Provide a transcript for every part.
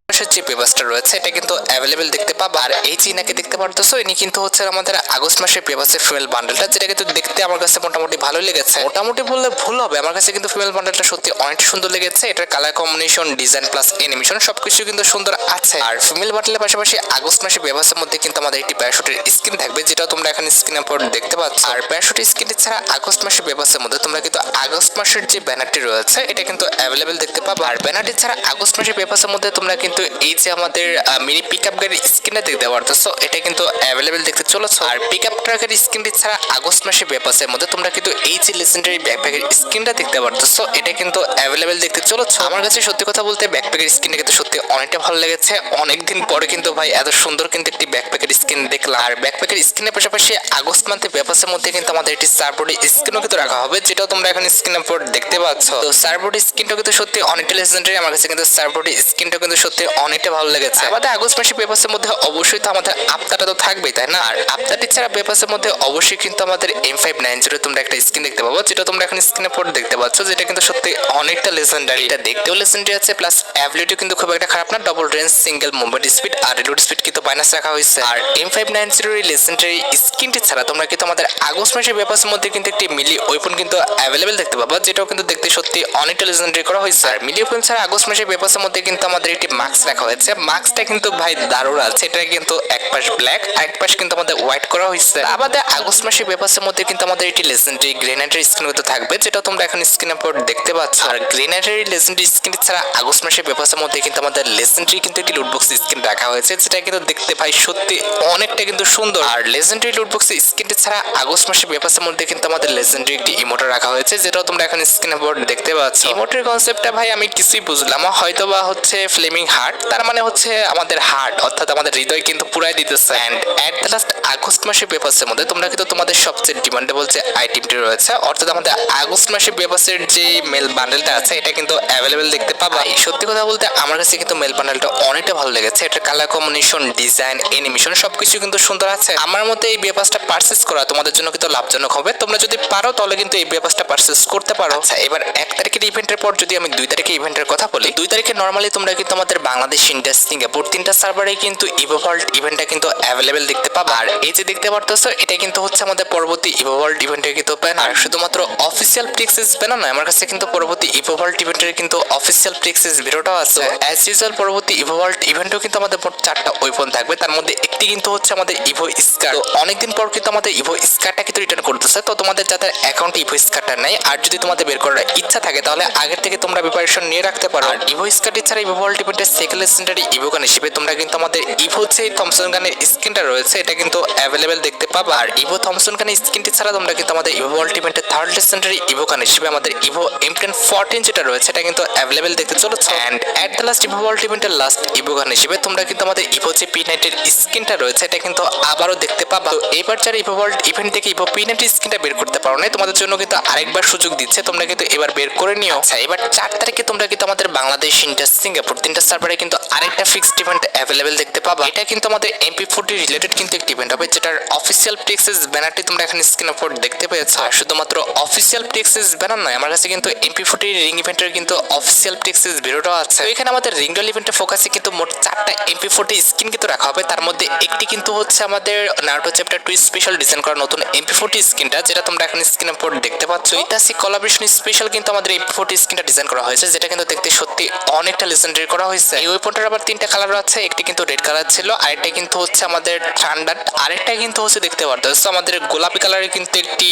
যে পেপারসটা রয়েছে এটা কিন্তু অ্যাভেলেবেল দেখতে পাবা। আর এই যে ইনাকে দেখতে পারতেছো, ইনি কিন্তু হচ্ছে আমাদের আগস্ট মাসের পেপারসের ফিমেল বান্ডেলটা, যেটা কিন্তু দেখতে আমার কাছে মোটামুটি ভালোই লেগেছে। মোটামুটি বললে ভুল হবে, আমার কাছে কিন্তু ফিমেল বান্ডেলটা সত্যি অনেক সুন্দর লেগেছে। এটার colour combination, design plus animation সবকিছু কিন্তু সুন্দর আছে। আর ফিমেল বান্ডেলের পাশাপাশি আগস্ট মাসের পেপারসের মধ্যে কিন্তু আমাদের একটি প্যারাশুটের স্কিন থাকবে, যেটা তোমরা এখানে স্ক্রিনের উপর দেখতে পাচ্ছ। আর প্যারাশুটের স্কিনটি ছাড়া আগস্ট মাসের পেপারসের মধ্যে তোমরা কিন্তু আগস্ট মাসের যে ব্যানারটি রয়েছে এটা কিন্তু অ্যাভেলেবেল দেখতে পাবা। আর ব্যানারটি ছাড়া আগস্ট মাসের পেপারসের মধ্যে তোমরা কিন্তু এই যে আমাদের মিনি পিকআপ গাড়ির স্ক্রিনে দেখতে পারতেছো, এটা কিন্তু অ্যাভেলেবেল দেখতে চলেছে। আর পিকআপ ট্রাকের স্ক্রিনটি ছাড়া আগস্ট মাসের পেপারসের মধ্যে তোমরা কিন্তু এই যে লেজেন্ডারি ব্যাকপ্যাকের স্ক্রিনটা দেখতে পারতেছো, এটা কিন্তু অ্যাভেলেবেল দেখতে চলেছে। আমার কাছে সত্যি কথা বলতে ব্যাকপ্যাকের স্ক্রিনটা কিন্তু সত্যি অনেকটা ভালো লেগেছে। অনেকদিন পরে কিন্তু ভাই এত সুন্দর কিন্তু একটি ব্যাকপ্যাকের স্ক্রিন দেখলাম। আর ব্যাকপ্যাকের স্ক্রিনের পাশাপাশি আগস্ট মান্থে পেপারসের মধ্যে কিন্তু আমাদের একটি সার্ভবোর্ডের স্ক্রিনও কিন্তু রাখা হবে, যেটাও তোমরা এখন স্ক্রিনের উপর দেখতে পাচ্ছ। তো সার্ভবোর্ডের স্ক্রিনটা কিন্তু সত্যি অনেকটা লেজেন্ডারি। আমার কাছে কিন্তু সার্ভবোর্ডের স্ক্রিনটা কিন্তু সত্যি অনেকটা ভালো লেগেছে। আমাদের আগস্ট মাসের পেপারসের মধ্যে অবশ্যই তো আমাদের আপতাটা তো থাকবেই, তাই না? আর আপতাটি ছাড়া পেপারসের মধ্যে অবশ্যই কিন্তু আমাদের M590 তোমরা একটা স্ক্রিন দেখতে পাবো, যেটা তোমরা এখন স্ক্রিনের উপর দেখতে পাচ্ছ, যেটা কিন্তু সত্যি অনেকটা লেজেন্ডারি। এটা দেখতেও লেজেন্ডারি আছে, প্লাস অ্যাবিলিটি কিন্তু খুব একটা খারাপ না। Double range, single movement speed আর রিলোড স্পিড কিন্তু মাইনাস রাখা হয়েছে। আর M590 এর লেজেন্ডারি স্কিনটি ছাড়া তোমরা কিন্তু আমাদের আগস্ট মাসের পেপারসের মধ্যে কিন্তু একটি মিলি ওয়েপন কিন্তু অ্যাভেলেবেল দেখতে পাবো, যেটাও কিন্তু দেখতে সত্যি অনেকটা লেজেন্ডারি করা হয়েছে। আর মিলি ওয়েপন ছাড়া আগস্ট মাসের পেপারসের মধ্যে কিন্তু আমাদের একটি মাস্ক রাখা হয়েছে। মাস্কটা কিন্তু ভাই দারুণ আছে। এটা কিন্তু এক পাশ ব্ল্যাক, এক পাশ কিন্তু আমাদের হোয়াইট করা হয়েছে। আমাদের আগস্ট মাসের পেপারসের মধ্যে কিন্তু আমাদের একটি লেজেন্ডারি গ্রেনেডের স্কিন কিন্তু থাকবে, যেটা তোমরা এখন স্ক্রিনের উপর দেখতে পাচ্ছ। আর গ্রেনেডের লেজেন্ডারি স্কিন ছাড়া আগস্ট মাসের পেপারসের মধ্যে কিন্তু আমাদের লেজেন্ডারি কিন্তু একটি লুটবক্স স্কিন রাখা হয়েছে, যেটা কিন্তু দেখতে ভাই সত্যি অনেকটা কিন্তু সুন্দর। আর লেজেন্ডারি লুটবক্স স্কিনটি ছাড়া আগস্ট মাসের পেপারসের মধ্যে কিন্তু আমাদের লেজেন্ডারি একটি ইমোটর রাখা হয়েছে, যেটাও তোমরা এখন স্ক্রিনের উপর দেখতে পাচ্ছ। ইমোটের কনসেপ্টটা ভাই আমি কিছুই বুঝলাম, হয়তো বা হচ্ছে ফ্লেমিং হার্ট, তার মানে হচ্ছে আমাদের হার্ট অর্থাৎ আমাদের হৃদয় কিন্তু পুরাই দিতেছে। And at the last August মাসের পেপারসের মধ্যে তোমরা কিন্তু তোমাদের সবচেয়ে ডিমান্ডেবল যে আইটেমটি রয়েছে, অর্থাৎ আমাদের আগস্ট মাসের পেপারসের যে মেল বান্ডেলটা আছে, এটা কিন্তু অ্যাভেলেবেল দেখতে পাবা। এই সত্যি কথা বলতে আমার কাছে কিন্তু মেল বান্ডেলটা অনেকটা ভালো লেগেছে। এটার কালার কম্বিনেশন, ডিজাইন, অ্যানিমেশন সবকিছু কিন্তু সুন্দর আছে। আমার মতে এই পেপারসটা পারচেজ করা তোমাদের জন্য কিন্তু লাভজনক হবে। তোমরা যদি পারো তাহলে কিন্তু এই পেপারসটা পারচেজ করতে পারো। আচ্ছা, এবার 1 তারিখের ইভেন্টের পর যদি আমি 2 তারিখের ইভেন্টের কথা বলি, 2 তারিখে নরমালি তোমরা কিন্তু আমাদের বাংলাদেশ, ইন্ডিয়া, সিঙ্গাপুর তিনটা সার্ভারে কিন্তু ইভোভল্ট ইভেন্টটা কিন্তু অ্যাভেলেবেল দেখতে পাবা। আর এই যে দেখতে পারতেছো, এটা কিন্তু হচ্ছে আমাদের পরবর্তী ইভোভল্ট ইভেন্টের কিন্তু ব্যানার। শুধুমাত্র অফিসিয়াল প্রিক্সেস ব্যানার নয়, আমার কাছে কিন্তু পরবর্তী ইভোভল্ট ইভেন্টের কিন্তু অফিসিয়াল প্রিক্সেস ভিডিওটাও আছে। অ্যাজ ইউজুয়াল পরবর্তী ইভোভল্ট ইভেন্টও কিন্তু আমাদের মোট 4টা ওয়েপন থাকবে, তার মধ্যে একটি কিন্তু হচ্ছে আমাদের ইভো স্কার। তো অনেকদিন পর কিন্তু আমাদের ইভো স্কারটা কিন্তু রিটার্ন করতেছে। তো তোমাদের যাদের অ্যাকাউন্টে ইভো স্কারটা নেই, আর যদি তোমাদের বের করার ইচ্ছা থাকে তাহলে আগের থেকে তোমরা প্রিপারেশন নিয়ে রাখতে পারো। আর ইভো স্কারটি ছাড়া ইভোভল্ট ইভেন্টের সেকেন্ড লেজেন্ডারি ইভো গান হিসেবে তোমরা কিন্তু আমাদের ইভো যে থমসন গানের স্কিনটা রয়েছে, এটা কিন্তু অ্যাভেলেবেল দেখতে পাবা। আর ইভো থমসন গানের স্কিনটি ছাড়া তোমরা কিন্তু আমাদের ইভোভল্ট ইভেন্টের থার্ড লেজেন্ডারি ইভো গান হিসেবে আমাদের ইভো M1014 যেটা রয়েছে, এটা কিন্তু অ্যাভেলেবেল দেখতে চলেছে। এন্ড এট দ্য লাস্ট ইভোভল্ট ইভেন্টের লাস্ট ইভো গান হিসেবে তোমরা কিন্তু আমাদের ইভো যে P90 এর স্কিনটা রয়েছে, এটা কিন্তু আবারও দেখতে পাবা। তো এবার যারা ইভোভল্ট ইভেন্ট থেকে ইভো P90 স্কিনটা বের করতে পারো না, তোমাদের জন্য কিন্তু আরেকবার সুযোগ দিচ্ছে, তোমরা কিন্তু এবার বের করে নিও। আচ্ছা, এবার 4 তারিখে তোমরা কিন্তু আমাদের বাংলাদেশ, ইন্ডিয়া, সিঙ্গাপুর তিনটা সার্ভারে কিন্তু আরেকটা ফিক্সড ইভেন্ট অ্যাভেলেবেল দেখতে পাবা। এটা কিন্তু আমাদের MP40 রিলেটেড কিন্তু একটি ইভেন্ট হবে, যেটার অফিসিয়াল প্রিক্সেস ব্যানারটি তোমরা এখানে স্ক্রিনের উপর দেখতে পেয়েছো। আর শুধুমাত্র অফিসিয়াল প্রিক্সেস ব্যানার নয়, আমার কাছে কিন্তু MP40 রিং ইভেন্টের কিন্তু অফিসিয়াল প্রিক্সেস ভিডিওটাও আছে। তো এখানে আমাদের রিং ডল ইভেন্টের ফোকাসে কিন্তু মোট 4টা MP40 স্কিন কিন্তু রাখা হবে, তার মধ্যে একটি কিন্তু হচ্ছে আমাদের নারুটো চ্যাপ্টার 2 স্পেশাল ডিজাইন করা নতুন MP40 স্কিনটা, যেটা তোমরা এখানে স্ক্রিনের উপর দেখতে পাচ্ছ। ইতাসি কোলাবরেশন স্পেশাল কিন্তু আমাদের MP40 স্কিনটা ডিজাইন করা হয়েছে, যেটা কিন্তু দেখতে সত্যি অনেকটা লেজেন্ডারি করা হয়েছে। এই ওয়েপনটার আবার 3টা কালার আছে, একটি কিন্তু রেড কালার ছিল, আরেকটা কিন্তু হচ্ছে আমাদের থান্ডার, আরেকটা কিন্তু হচ্ছে দেখতে পারতেছো আমাদের গোলাপি কালারের কিন্তু একটি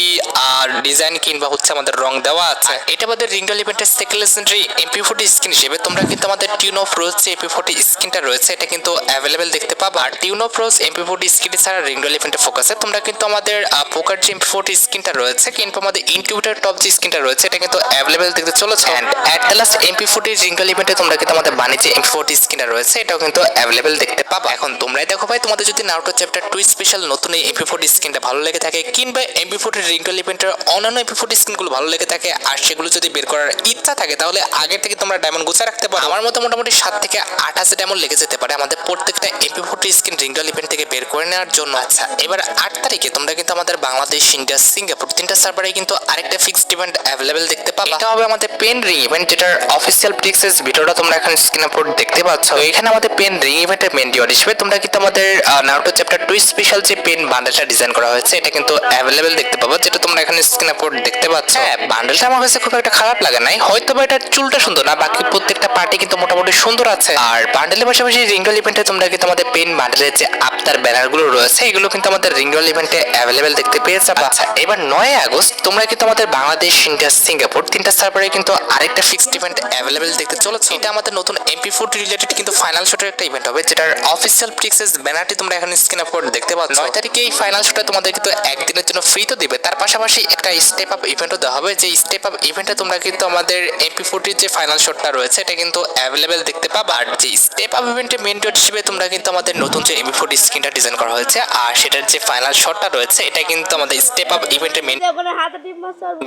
ডিজাইন কিংবা হচ্ছে আমাদের রং দেওয়া আছে। এটা আমাদের রিঙ্গল ইভেন্টের সেকেন্ড লেজেন্ডারি MP40 স্কিন হিসেবে তোমরা কিন্তু আমাদের টিউন অফ রোজ যে MP40 স্কিনটা রয়েছে, এটা কিন্তু অ্যাভেলেবেল দেখতে পাবা। আর tune of rose MP40 skin ছাড়া রিঙ্গল ইভেন্টের ফোকাসে তোমরা কিন্তু আমাদের পোকার যে MP40 স্কিনটা রয়েছে কিংবা আমাদের ইনকিউবেটর টপ যে স্কিনটা রয়েছে, এটা কিন্তু অ্যাভেলেবেল দেখতে চলেছে। And at the last MP40 রিঙ্গল ইভেন্টে তোমরা কিন্তু আমাদের বাণিজ্য MP40 স্কিনটা রয়েছে, এটাও কিন্তু অ্যাভেলেবেল দেখতে পাবা। এখন তোমরাই দেখো ভাই, তোমাদের যদি নারুটো চ্যাপ্টার 2 স্পেশাল নতুন এই MP40 স্কিনটা ভালো লেগে থাকে কিংবা MP40 রিঙ্গল ইভেন্টের অন্যান্য MP40 স্কিনগুলো ভালো লেগে থাকে, আর সেগুলো যদি বের করার ইচ্ছা থাকে, তাহলে আগে থেকে তোমরা ডায়মন্ড গুছা রাখতে পারো। আমার মতে মোটামুটি 7 থেকে 28 ডায়মন্ড লেগে যেতে পারে আমাদের প্রত্যেকটা MP40 স্কিন রিঙ্গল ইভেন্ট থেকে বের করে নেওয়ার জন্য। আচ্ছা, এবার 8 তারিখে তোমরা কিন্তু আমাদের বাংলাদেশ, ইন্ডিয়া, সিঙ্গাপুর তিনটা সার্ভারে কিন্তু আরেকটা ফিক্সড ইভেন্ট অ্যাভেলেবেল দেখতে পাবা। এটা হবে আমাদের পেন রিং ইভেন্ট, যেটার অফিসিয়াল প্রিক্সেস ভিডিওটা তোমরা এখন স্ক্রিনের উপর দেখতে পাচ্ছ। তো এখানে আমাদের পেন রিং ইভেন্টের মেন রিওয়ার্ড হিসেবে তোমরা কিন্তু আমাদের নারুটো চ্যাপ্টার 2 স্পেশাল যে পেন বান্ডেলটা ডিজাইন করা হয়েছে এটা কিন্তু অ্যাভেলেবেল দেখতে পাবো, যেটা তোমরা এখানে স্ক্রিনে পড়ে দেখতে পাচ্ছ। হ্যাঁ, বান্ডেলটা আমার কাছে খুব একটা খারাপ লাগে নাই, হয়তো বা এটা চুলটা সুন্দর না, বাকি প্রত্যেকটা পার্টি কিন্তু মোটামুটি সুন্দর আছে। আর বান্ডেলের পাশাপাশি রিঙ্গল ইভেন্টে তোমরা কিন্তু আমাদের পেন বান্ডেলের যে আফতার ব্যানার গুলো রয়েছে এগুলো কিন্তু আমাদের রিঙ্গল ইভেন্টে অ্যাভেলেবেল দেখতে পেয়ে যাবে। আচ্ছা, এবার 9 আগস্ট তোমরা কিন্তু আমাদের বাংলাদেশ, ইন্ডিয়া, সিঙ্গাপুর তিনটা সার্ভারে কিন্তু আরেকটা ফিক্সড ইভেন্ট অ্যাভেলেবেল দেখতে চলেছে। এটা আমাদের নতুন MP40 রিলেটেড কিন্তু ফাইনাল শোটের একটা ইভেন্ট হবে, যেটার অফিসিয়াল প্রিক্সেস ব্যানারটি তোমরা এখন স্ক্রিনে পড়ে দেখতে পাচ্ছ। 9 তারিখে এই ফাইনাল শোটা তোমাদের কিন্তু একদিনের জন্য ফ্রি তো দিবে, তার পাশাপাশি একটা স্টেপ আপ ইভেন্টও দেওয়া হবে। যে স্টেপ আপ ইভেন্টে তোমরা কিন্তু আমাদের MP40 যে ফাইনাল শটটা রয়েছে এটা কিন্তু অ্যাভেলেবেল দেখতে পাবা। আর যে স্টেপ আপ ইভেন্টে মেন ডট হিসেবে তোমরা কিন্তু আমাদের নতুন যে MP40 স্ক্রিনটা ডিজাইন করা হয়েছে আর সেটার যে ফাইনাল শটটা রয়েছে এটা কিন্তু আমাদের স্টেপ আপ ইভেন্টের মেন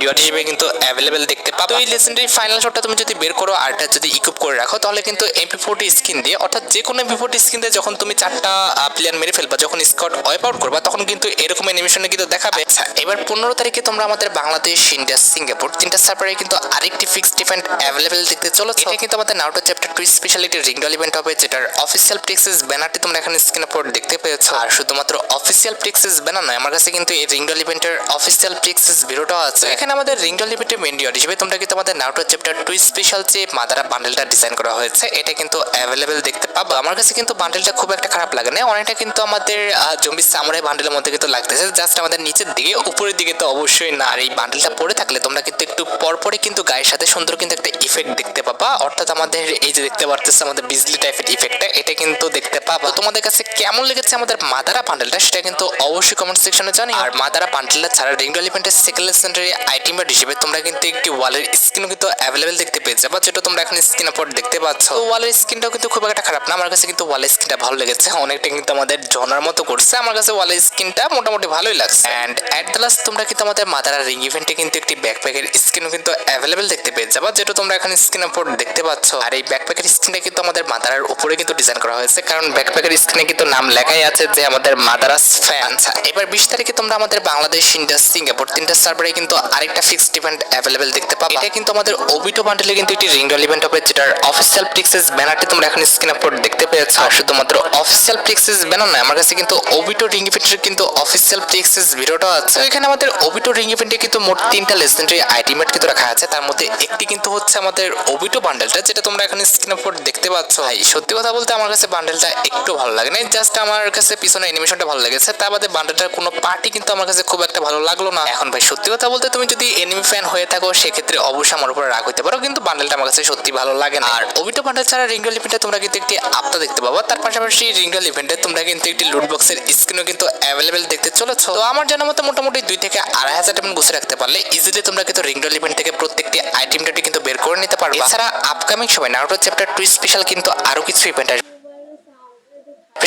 ডট হিসেবে কিন্তু অ্যাভেলেবেল দেখতে পাবা। তো এই লেজেন্ডারি ফাইনাল শটটা তুমি যদি বের করো আর এটা যদি ইকুইপ করে রাখো তাহলে কিন্তু MP40 স্কিন দিয়ে, অর্থাৎ যে কোনো MP40 স্কিন দিয়ে যখন তুমি 4টা প্লেয়ার মেরে ফেলবা, যখন স্কোয়াড ওয়াইপ আউট করবা তখন কিন্তু এরকম অ্যানিমেশনে কিন্তু দেখাবে। আচ্ছা, এবার 15 তারিখে তোমরা আমাদের বাংলাদেশ, ইন্ডিয়া, সিঙ্গাপুর তিনটা সার্ভারে কিন্তু আরেকটি ফিক্সড ইভেন্ট অ্যাভেলেবেল দেখতে চলেছে। এটা কিন্তু আমাদের নারুটো চ্যাপ্টার 2 স্পেশালিটি রিংডল ইভেন্ট হবে, যেটার অফিসিয়াল প্রিক্সেস ব্যানারটি তোমরা এখানে স্ক্রিনে পড়ে দেখতে পেয়েছো। আর শুধুমাত্র অফিসিয়াল প্রিক্সেস ব্যানার নয়, আমার কাছে কিন্তু এই রিংডল ইভেন্টের অফিসিয়াল প্রিক্সেস ভিডিওটাও আছে। এখানে আমাদের রিংডল ইভেন্টের মেন রিওয়ার্ড হিসেবে তোমরা কিন্তু আমাদের নারুটো চ্যাপ্টার 2 স্পেশাল যে মাদারা বান্ডেলটা ডিজাইন করা হয়েছে এটা কিন্তু অ্যাভেলেবেল দেখতে পাবো। আমার কাছে কিন্তু বান্ডেলটা খুব একটা খারাপ লাগে না, অনেকটা কিন্তু আমাদের জম্বি সামুরাই বান্ডেলের মধ্যে কিন্তু লাগতেছে, জাস্ট আমাদের নিচের দিকে, উপরের দিকে তো অবশ্যই না। আর এই বান্ডেলটা পরে থাকলে তোমরা কিন্তু একটু পরপরই কিন্তু গায়ের সাথে সুন্দর কিন্তু একটা ইফেক্ট দেখতে পাবা, অর্থাৎ আমাদের এই যে দেখতে পারতেছে আমাদের বিজলি টাইপের ইফেক্টটা এটা কিন্তু দেখতে পাবা। তোমাদের কাছে কেমন লেগেছে আমাদের মাদারা বান্ডেলটা সেটা কিন্তু অবশ্যই কমেন্ট সেকশনে জানি। আর মাদারা বান্ডেলটা ছাড়া রিংডল ইভেন্টের সেকেন্ড লেজেন্ডারি আইটেম হিসেবে তোমরা কিন্তু একটি ওয়ালের স্ক্রিনও কিন্তু অ্যাভেলেবেল দেখতে পেয়ে যাবে, যেটা তোমরা এখন স্ক্রিনে পর দেখতে পাচ্ছ। তো ওয়ালের স্ক্রিনটাও কিন্তু খুব একটা খারাপ না, আমার কাছে কিন্তু ওয়ালের স্ক্রিনটা ভালো লেগেছে, অনেকটা কিন্তু আমাদের জনার মতো করছে। আমার কাছে ওয়ালের স্ক্রিনটা মোটামুটি ভালোই লাগছে। এন্ড এট দ্য লাস্ট তোমরা কিন্তু আমাদের মাদারা রিং ইভেন্টে কিন্তু একটি ব্যাকপ্যাকের স্ক্রিনও কিন্তু অ্যাভেলেবেল দেখতে পেয়ে যাবে, যেটা তোমরা এখন স্ক্রিনে পর দেখতে পাচ্ছ। আর এই ব্যাকপ্যাকের স্ক্রিনটা কিন্তু আমাদের মাদারার উপরে কিন্তু ডিজাইন করা হয়েছে, কারণ ব্যাকপ্যাকের স্ক্রিনে কিন্তু নাম লেখাই আছে যে আমাদের মাদারাস ফ্যান। এবার 20 তারিখে তোমরা আমাদের বাংলাদেশ, ইন্ডিয়া, সিঙ্গাপুর তিনটা সার্ভারে কিন্তু আরেকটা ফিক্সড ইভেন্ট অ্যাভেলেবেল দেখতে পাবে। এটা কিন্তু আমাদের ওবিটো বান্ডেলে কিন্তু একটি রিংডল ইভেন্ট হবে, যেটার অফিসিয়াল প্রিক্সেস ব্যানারটি তোমরা এখন স্ক্রিনে পর দেখতে পেয়েছো। আর শুধুমাত্র অফিসিয়াল প্রিক্সেস ব্যানার নয়, আমার কাছে কিন্তু ওবিটো রিং ইভেন্টের কিন্তু অফিসিয়াল প্রিক্সেস ভিডিওটাও আছে। এখানে আমাদের ওবিটো রিং ইভেন্টে কিন্তু মোট 3টা লেজেন্ডারি আইটেমেট কিন্তু রাখা আছে, তার মধ্যে একটি কিন্তু হচ্ছে আমাদের ওবিটো বান্ডেলটা, যেটা তোমরা এখন স্ক্রিনে পর দেখতে পাচ্ছ। ভাই সত্যি কথা বলতে আমার কাছে বান্ডেলটা একটু ভালো লাগে না, জাস্ট আমার কাছে পিছনে অ্যানিমেশনটা ভালো লেগেছে, তার বাদে বান্ডেলটার কোনো পার্টি কিন্তু আমার কাছে খুব একটা ভালো লাগলো না। এখন ভাই সত্যি কথা বলতে তুমি যদি এনিমি ফ্যান হয়ে থাকো সেক্ষেত্রে অবশ্যই আমার উপরে রাগ হইতে পারো, কিন্তু বান্ডেলটা আমার কাছে সত্যি ভালো লাগে না। আর ওবিটো বান্ডেল ছাড়া রিংডল ইভেন্টে তোমরা কিন্তু একটি আপতা দেখতে পাবো, তার পাশাপাশি রিংডল ইভেন্টে তোমরা কিন্তু একটি লুট বক্সের স্ক্রিনও কিন্তু অ্যাভেলেবেল দেখতে চলেছো। তো আমার জানার মতো মোটামুটি 2 থেকে 2500 টাকা গুছে রাখতে পারলে ইজিলি তোমরা কিন্তু রিংডল ইভেন্ট থেকে প্রত্যেকটি আইটেমটি কিন্তু বের করে নিতে পারবে। এছাড়া আপকামিং সময় নারুটো চ্যাপ্টার 2 স্পেশাল কিন্তু আরো কিছু ইভেন্ট আসবে,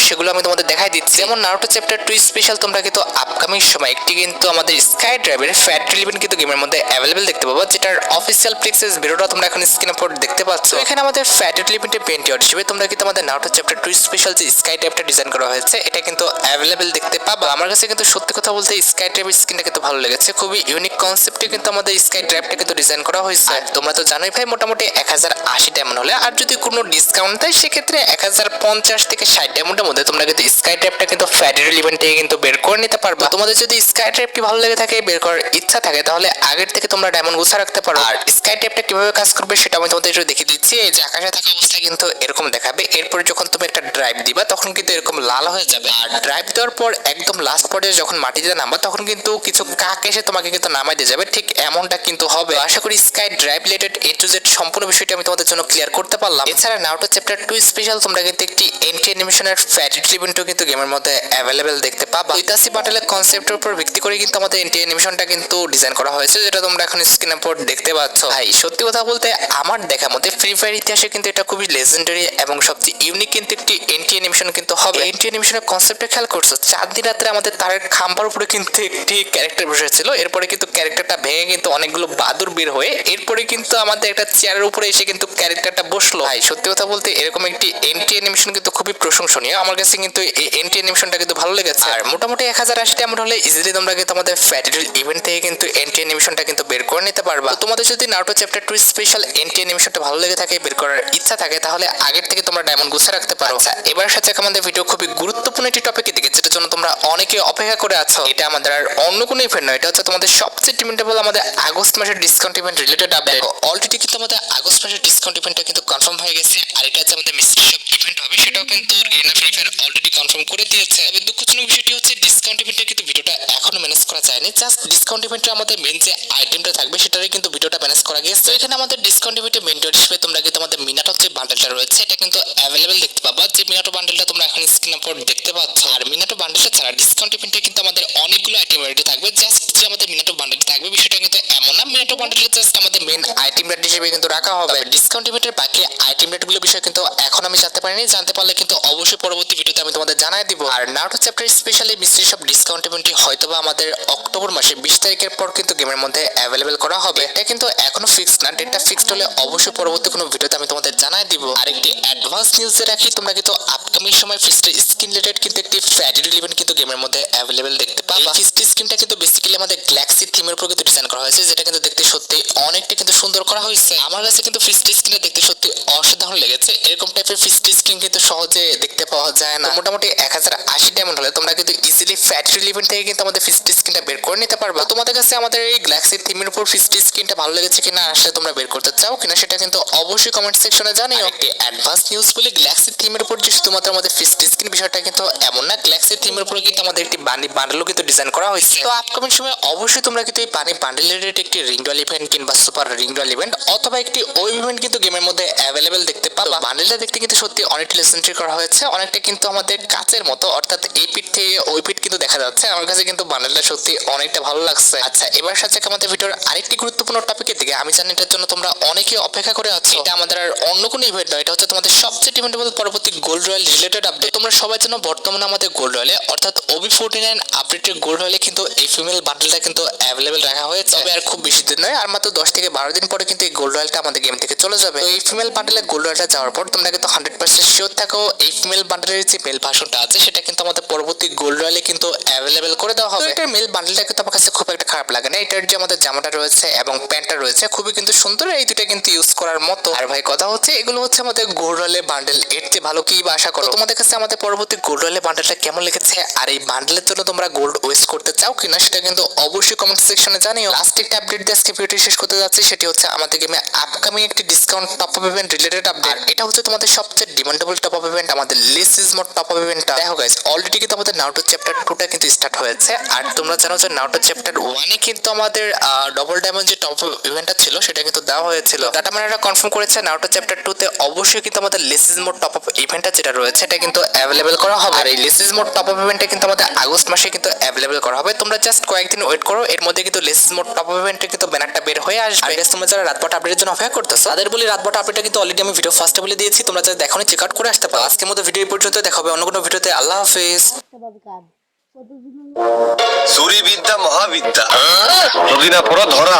সেগুলো আমি তোমাদের দেখাই দিচ্ছি। যেমন নারুটো চ্যাপ্টার 2 স্পেশাল তোমরা কিন্তু আপকামিং সময় একটি কিন্তু আমাদের স্কাই ড্রাইভের ফ্যাট ইভেন্ট কিন্তু গেমের মধ্যে অ্যাভেলেবেল দেখতে পাবো, যেটার অফিসিয়াল প্রিক্সেস ভিডিওটা তোমরা এখন স্ক্রিনে পর দেখতে পাচ্ছ। এখানে আমাদের ফ্যাট ইভেন্টের পেন্ট হিসেবে তোমরা কিন্তু আমাদের নারুটো চ্যাপ্টার 2 স্পেশাল যে স্কাই ড্রাইভটা ডিজাইন করা হয়েছে এটা কিন্তু অ্যাভেলেবেল দেখতে পাবো। আমার কাছে কিন্তু সত্যি কথা বলতে স্কাই ড্রাইভের স্কিনটা কিন্তু ভালো লেগেছে, খুবই ইউনিক কনসেপ্টে কিন্তু আমাদের স্কাই ড্রাইভটা কিন্তু ডিজাইন করা হয়েছে। তোমরা তো জানোই ভাই মোটামুটি 1080 ডায়মন্ড হলে, আর যদি কোনো ডিসকাউন্ট দেয় সেক্ষেত্রে 1050 থেকে 60 ডায়মন্ডের মধ্যে তোমরা কিন্তু স্কাই ট্র্যাপটা কিন্তু ফেডারেল ইভেন্ট থেকে কিন্তু বের করে নিতে পারবে। তোমাদের যদি স্কাই ট্র্যাপটি ভালো লেগে থাকে, বের করার ইচ্ছা থাকে, তাহলে আগের থেকে তোমরা ডায়মন্ড গুছা রাখতে পারো। আর স্কাই ট্র্যাপটা কিভাবে কাজ করবে সেটা আমি তোমাদের একটু দেখিয়ে দিচ্ছি। এই যে আকাশে থাকা অবস্থায় কিন্তু এরকম দেখাবে, এরপরে যখন তুমি একটা ড্রাইভ দিবা তখন কিন্তু এরকম লাল হয়ে যাবে। আর ড্রাইভ দেওয়ার পর একদম লাস্ট পর্যায়ে যখন মাটিতে নামবা তখন কিন্তু কিছু কাক এসে তোমাকে কিন্তু নামাই দিয়ে যাবে, ঠিক এমনটা কিন্তু হবে। আশা করি sky drive related A to Z সম্পূর্ণ বিষয়টি আমি তোমাদের জন্য ক্লিয়ার করতে পারলাম। এছাড়া নারুটো চ্যাপ্টার 2 স্পেশাল তোমরা কিন্তু একটি এন্টি অ্যানিমেশনের ফ্যাটেড ইভেন্টও কিন্তু গেমের মধ্যে অ্যাভেলেবেল দেখতে পাবা। ইতাসি বাটলের কনসেপ্টের উপর ভিত্তি করে কিন্তু আমাদের এন্টি অ্যানিমেশনটা কিন্তু ডিজাইন করা হয়েছে, যেটা তোমরা এখন স্ক্রিনে পর দেখতে পাচ্ছ। ভাই সত্যি কথা বলতে আমার দেখা মতে ফ্রি ফায়ার ইতিহাসে কিন্তু এটা খুবই লেজেন্ডারি এবং সবচেয়ে ইউনিক কিন্তু একটি এন্টি অ্যানিমেশন কিন্তু হবে। এন্টি অ্যানিমেশনের কনসেপ্টে খেয়াল করছো, 4 দিন রাত্রে আমাদের তারের খাম্বার উপরে কিন্তু একটি ক্যারেক্টার বসেছিল, এরপরে কিন্তু ক্যারেক্টারটা ভেঙে কিন্তু অনেকগুলো বাদুর বের হয়ে এরপরে কিন্তু আমাদের একটা চেয়ারের উপরে এসে কিন্তু ক্যারেক্টারটা বসলো। ভাই সত্যি কথা বলতে এরকম একটি এন্টি অ্যানিমেশন কিন্তু খুবই প্রশংসনীয়। আমার কাছে কিন্তু এই এন্ট্রি অ্যানিমেশনটা কিন্তু ভালো লেগেছে। আর মোটামুটি 1080 ডায়মন্ড হলে ইজিলি তোমরা কিন্তু আমাদের ফ্যাটিডুল ইভেন্ট থেকে কিন্তু এন্ট্রি অ্যানিমেশনটা কিন্তু বের করে নিতে পারবা। তো তোমাদের যদি নারুটো চ্যাপ্টার 2 স্পেশাল এন্ট্রি অ্যানিমেশনটা ভালো লেগে থাকে, বের করার ইচ্ছা থাকে, তাহলে আগের থেকে তোমরা ডায়মন্ড গুছিয়ে রাখতে পারো। আচ্ছা, এবার সাথে আমাদের ভিডিও খুবই গুরুত্বপূর্ণ একটি টপিকের দিকে, যেটার জন্য তোমরা অনেকে অপেক্ষা করে আছো। এটা আমাদের আর অন্য কোনো ইভেন্ট নয়, এটা হচ্ছে তোমাদের সবচেয়ে ডিমান্ডেবল আমাদের আগস্ট মাসের discount event related update. Already কিন্তু আমাদের আগস্ট মাসের ডিসকাউন্ট ইভেন্টটা কিন্তু কনফার্ম হয়ে গেছে। আর এটা হচ্ছে আমাদের মিস্ট্রি শপ ইভেন্ট হবে, সেটাও কিন্তু রিয়েনা ফ্রি ফায়ার অলরেডি কনফার্ম করে দিয়েছে। তবে দুঃখজনক বিষয়টি হচ্ছে ডিসকাউন্ট ইভেন্টের কিন্তু ভিডিওটা এখনো ম্যানেজ করা যায়নি। জাস্ট ডিসকাউন্ট ইভেন্টে আমাদের মেন যে আইটেমটা থাকবে সেটারই কিন্তু ভিডিওটা ম্যানেজ করা গেছে। তো এখানে আমাদের ডিসকাউন্ট ইভেন্টে মেন ডট হিসেবে তোমরা কিন্তু আমাদের মিনাটো যে বান্ডেলটা রয়েছে এটা কিন্তু অ্যাভেলেবেল দেখতে পাবা। যে মিনাটো বান্ডেলটা তোমরা এখন স্ক্রিন উপর দেখতে পাচ্ছ। আর মিনাটো বান্ডেলটা ছাড়া ডিসকাউন্ট ইভেন্টে কিন্তু আমাদের অনেকগুলো আইটেম রেডি থাকবে। জাস্ট যে আমাদের মিনাটো বান্ডেল থাকবে বিষয়টা কিন্তু এমন না, মিনাটো বান্ডেলটা জাস্ট আমাদের মেন আইটেম রেট হিসেবে কিন্তু রাখা হবে। ডিসকাউন্ট ইভেন্টের বাকি আইটেম রেটগুলো বিষয় কিন্তু এখন আমি জানতে পারিনি। জানতে পারলে কিন্তু অবশ্যই পরবর্তী ভিডিওতে আমি তোমাদের জানাই দিব। আর Naruto chapter specially mystery shop discount ইভেন্টটি হয়তোবা আমাদের অক্টোবর মাসে 20 তারিখের পর কিন্তু গেমের মধ্যে অ্যাভেলেবেল করা হবে। এটা কিন্তু এখনো ফিক্সড না, ডেটটা ফিক্সড হলে অবশ্যই পরবর্তী কোনো ভিডিওতে আমি তোমাদের জানাই দিব। আরেকটি অ্যাডভান্স নিউজে রাখি, তোমরা কিন্তু আপকামিং সময় ফিস্টের স্কিন রিলেটেড কিন্তু একটি ফ্যাটিডুল ইভেন্ট কিন্তু গেমের মধ্যে অ্যাভেলেবেল দেখতে পাবা। ফিস্টের স্কিনটা কিন্তু বেসিক্যালি আমাদের গ্যালাক্সি থিমের উপর কিন্তু ডিজাইন করা হয়েছে, যেটা কিন্তু দেখতে সত্যি অনেকটা কিন্তু সুন্দর করা হয়েছে। আমার কাছে কিন্তু ফিস্টের স্কিনটা দেখতে সত্যি অসাধারণ লেগেছে। এরকম টাইপের ফিস্টের স্কিন কিন্তু সহজে দেখতে পাওয়া যায় না। মোটামুটি 1080 ডায়মন্ড হলে তোমরা কিন্তু ইজিলি ফ্যাটিডুল ইভেন্ট থেকে কিন্তু আমাদের ফিস্টের স্কিনটা বের করে নিতে পারবা। তোমাদের কাছে আমাদের এই গ্যালাক্সি থিমের উপর ফিস্টের স্কিনটা ভালো লেগেছে কিনা, আসলে তোমরা বের করতে চাও কিনা সেটা কিন্তু অবশ্যই কমেন্ট সেকশনে জানিও। একটি অ্যাডভান্স নিউজ বলে গ্যালাক্সি থিমের উপর যে শুধুমাত্র আমাদের ফিস্টের স্কিন বিষয়টা কিন্তু এমন না, গ্যালাক্সি থিমের উপর কিন্তু আমাদের একটি বানি বান্ডেলও কিন্তু ডিজাইন করা হয়েছে। তো আপকামিং সময় অবশ্যই তোমরা কিন্তু এই বানি বান্ডেলের একটি রিংডল ইভেন্ট কিংবা সুপার রিংডল ইভেন্ট অথবা একটি ওই ইভেন্ট কিন্তু গেমের মধ্যে অ্যাভেলেবেল দেখতে পাবা। বান্ডেলটা দেখতে কিন্তু সত্যি অনেকটা লেজেন্ডারি করা হয়েছে, অনেকটা কিন্তু আমাদের কাচের মতো, অর্থাৎ এই পিঠ থেকে ওই পিঠ কিন্তু দেখা যাচ্ছে। আমার কাছে কিন্তু বান্ডেলটা সত্যি অনেকটা ভালো লাগছে। আচ্ছা, এবার সাথে আমাদের ভিডিওর আরেকটি গুরুত্বপূর্ণ টপিকের দিকে, আমি জানি এটার জন্য তোমরা অনেকে অপেক্ষা করে আছো। এটা আমাদের আর অন্য কোনো ইভেন্ট নয়, এটা হচ্ছে তোমাদের সবচেয়ে ডিমান্ডেবল পরবর্তী গোল্ড রয়্যাল রিলেটেড আপডেট। তোমরা সবাই জানো বর্তমানে আমাদের গোল্ড রয়্যালে অর্থাৎ OB49 আপডেটের গোল্ড রয়্যালে কিন্তু এই ফিমেল বান্ডেলটা কিন্তু অ্যাভেলেবেল রাখা হয়েছে। তবে আর খুব বেশি দিন নয়, আর মাত্র 10 থেকে 12 দিন পরে কিন্তু এই গোল্ড রয়্যালটা আমাদের গেম থেকে চলে যাবে। তো এই ফিমেল বান্ডেলে গোল্ড রয়্যালটা যাওয়ার পর তোমরা কিন্তু 100% শিওর থাকো এই ফিমেল বান্ডেলের যে মেল ভার্সনটা আছে সেটা কিন্তু আমাদের পরবর্তী গোল্ড রয়্যালে কিন্তু অ্যাভেলেবেল করে দেওয়া হবে। এটার মেল বান্ডেলটা কিন্তু আমার কাছে খুব একটা খারাপ লাগে না। এটার যে আমাদের জামাটা রয়েছে এবং প্যান্টটা রয়েছে খুবই কিন্তু সুন্দর, এই দুটো কিন্তু ইউজ করার মতো। আর ভাই কথা হচ্ছে এগুলো হচ্ছে আমাদের গোল্ড রয়্যালের বান্ডেল, এর চেয়ে ভালো কি বা আশা করো? তোমাদের কাছে আমাদের পরবর্তী গোল্ড রয়্যালের বান্ডেলটা কেমন লেগেছে, আর এই বান্ডেলের জন্য তোমরা গোল্ড ওয়েস্ট করতে চাও কিনা সেটা কিন্তু অবশ্যই কমেন্ট সেকশনে জানিও। লাস্ট একটা আপডেট দিয়ে আজকে ভিডিওটি শেষ করতে যাচ্ছি, সেটি হচ্ছে আমাদের গেমে আপকামিং একটি discount top up event related update. এটা হচ্ছে তোমাদের সবচেয়ে ডিমান্ডেবল টপ আপ ইভেন্ট, আমাদের less is more top up ইভেন্টটা। দেখো গাইস, অলরেডি কিন্তু আমাদের নারুটো চ্যাপ্টার 2টা কিন্তু স্টার্ট হয়েছে। আর তোমরা জানো যে নারুটো চ্যাপ্টার 1 এ কিন্তু আমাদের ডবল ডায়মন্ড যে টপ আপ ইভেন্টটা ছিল সেটা কিন্তু দেওয়া হয়েছিল। ডাটা ম্যানেরা কনফার্ম করেছে নারুটো চ্যাপ্টার 2 তে অবশ্যই কিন্তু আমাদের less is more top up ইভেন্টটা যেটা রয়েছে এটা কিন্তু অ্যাভেলেবল করা হবে। আর এই less is more top up ইভেন্টটা কিন্তু আমাদের আগস্ট মাসে কিন্তু অ্যাভেলেবল করা হবে। তোমরা জাস্ট কয়েকদিন ওয়েট করো, এর মধ্যে কিন্তু less is more top up ইভেন্টের কিন্তু ব্যানারটা বের হয়ে আসবে। আর গাইস, তোমরা যারা রাতবাটা আপডেটের জন্য অপেক্ষা করতেছো তাদের বলি রাতবাটা আপডেটটা কিন্তু অলরেডি আমি ভিডিও ফার্স্টে বলে দিয়েছি, তোমরা যারা দেখোনি চেক আউট করে আসতে পারো। আজকের মতো ভিডিও এই পর্যন্ত, দেখা হবে অন্য কোনো ভিডিওতে। আল্লাহ হাফেজ। সুরি বিদ্যা মহাবিদ্যা যদি না পড়ো ধরা